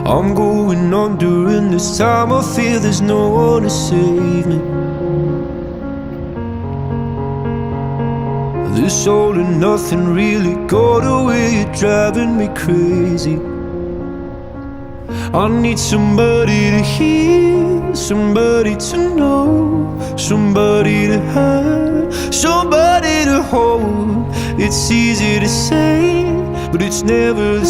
I'm going on during this time. I feel there's no one to save me. This all and nothing really got away, you're driving me crazy. I need somebody to hear, somebody to know, somebody to have, somebody to hold. It's easy to say, but it's never the same.